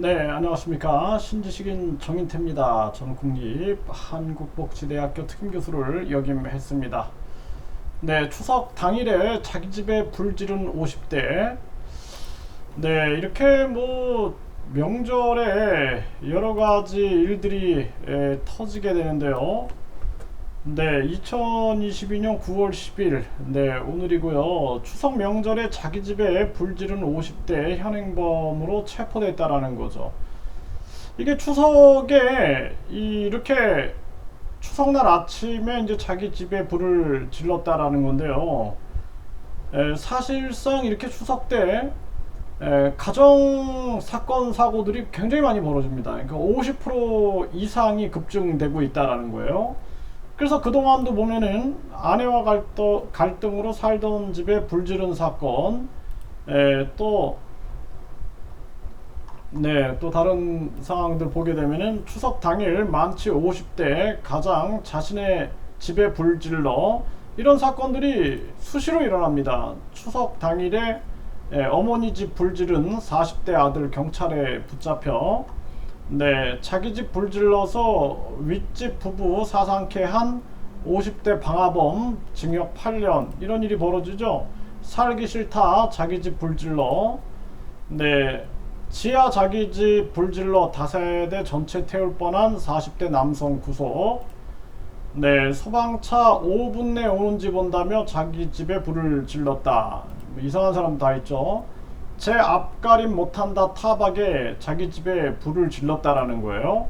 네, 안녕하십니까. 신지식인 정인태입니다. 저는 국립한국복지대학교 특임교수를 역임했습니다. 네, 추석 당일에 자기 집에 불 지른 50대. 네, 이렇게 명절에 여러 가지 일들이 터지게 되는데요. 네, 2022년 9월 10일, 네, 오늘이고요. 추석 명절에 자기 집에 불 지른 50대 현행범으로 체포됐다라는 거죠. 이게 추석에 이렇게 추석날 아침에 이제 자기 집에 불을 질렀다라는 건데요. 사실상 이렇게 추석 때 가정 사건 사고들이 굉장히 많이 벌어집니다. 그러니까 50% 이상이 급증되고 있다라는 거예요. 그래서 그동안도 보면은 아내와 갈등으로 살던 집에 불 지른 사건, 또, 네, 또 다른 상황들 보게 되면은 추석 당일 만취 50대 가장 자신의 집에 불 질러 이런 사건들이 수시로 일어납니다. 추석 당일에 어머니 집 불 지른 40대 아들 경찰에 붙잡혀 네, 자기 집 불질러서 윗집 부부 사상케 한 50대 방화범 징역 8년 이런 일이 벌어지죠. 살기 싫다 자기 집 불질러 네, 지하 자기 집 불질러 다세대 전체 태울 뻔한 40대 남성 구속 네, 소방차 5분 내 오는 집 온다며 자기 집에 불을 질렀다. 이상한 사람 다 있죠. 제 앞가림 못한다 타박에 자기 집에 불을 질렀다라는 거예요.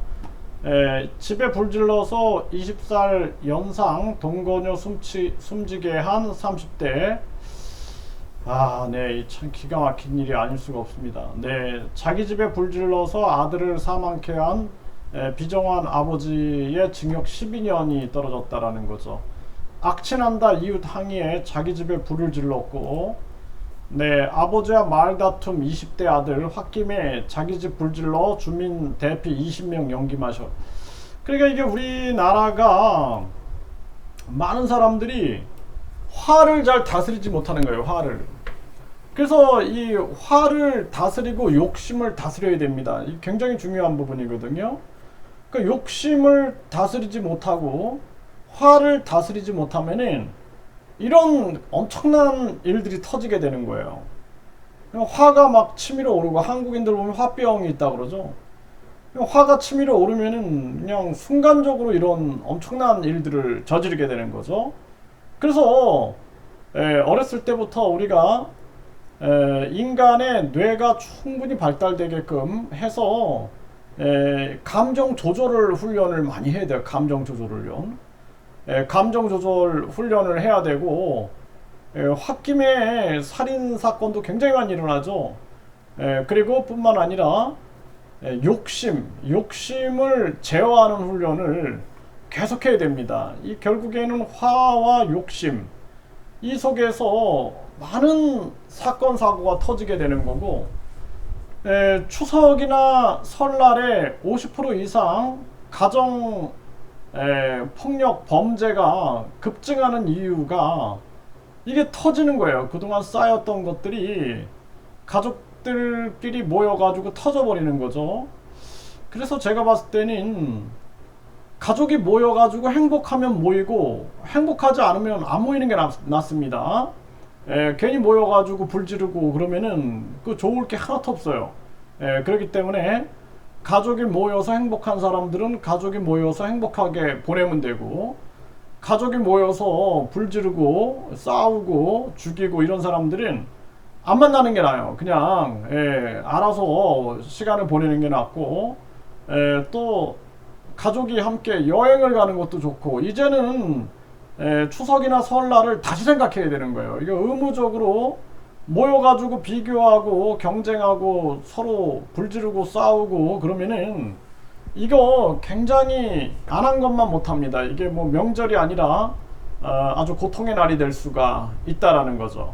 집에 불 질러서 20살 연상 동거녀 숨지게 한 30대. 네, 참 기가 막힌 일이 아닐 수가 없습니다. 네, 자기 집에 불 질러서 아들을 사망케 한 비정한 아버지의 징역 12년이 떨어졌다라는 거죠. 악친한다 이웃 항의에 자기 집에 불을 질렀고 네, 아버지와 말다툼 20대 아들 홧김에 자기 집 불질러 주민 대피 20명 연기마셔. 그러니까 이게 우리나라가 많은 사람들이 화를 잘 다스리지 못하는 거예요, 화를. 그래서 이 화를 다스리고 욕심을 다스려야 됩니다. 이 굉장히 중요한 부분이거든요. 그러니까 욕심을 다스리지 못하고 화를 다스리지 못하면은 이런 엄청난 일들이 터지게 되는 거예요. 화가 막 치밀어 오르고 한국인들 보면 화병이 있다 그러죠. 화가 치밀어 오르면은 그냥 순간적으로 이런 엄청난 일들을 저지르게 되는 거죠. 그래서 어렸을 때부터 우리가 인간의 뇌가 충분히 발달되게끔 해서 감정 조절을 훈련을 많이 해야 돼요. 감정 조절 훈련. 감정 조절 훈련을 해야 되고 홧김에 살인 사건도 굉장히 많이 일어나죠. 그리고 뿐만 아니라 욕심을 제어하는 훈련을 계속해야 됩니다. 이 결국에는 화와 욕심 이 속에서 많은 사건 사고가 터지게 되는 거고 추석이나 설날에 50% 이상 가정 폭력 범죄가 급증하는 이유가 이게 터지는 거예요. 그동안 쌓였던 것들이 가족들끼리 모여가지고 터져버리는 거죠. 그래서 제가 봤을 때는 가족이 모여가지고 행복하면 모이고 행복하지 않으면 안 모이는 게 낫습니다. 괜히 모여가지고 불 지르고 그러면은 그 좋을 게 하나도 없어요. 그렇기 때문에 가족이 모여서 행복한 사람들은 가족이 모여서 행복하게 보내면 되고 가족이 모여서 불 지르고 싸우고 죽이고 이런 사람들은 안 만나는 게 나아요. 그냥 알아서 시간을 보내는 게 낫고 또 가족이 함께 여행을 가는 것도 좋고 이제는 추석이나 설날을 다시 생각해야 되는 거예요. 이거 의무적으로 모여가지고 비교하고 경쟁하고 서로 불지르고 싸우고 그러면은 이거 굉장히 안 한 것만 못합니다. 이게 명절이 아니라 아주 고통의 날이 될 수가 있다라는 거죠.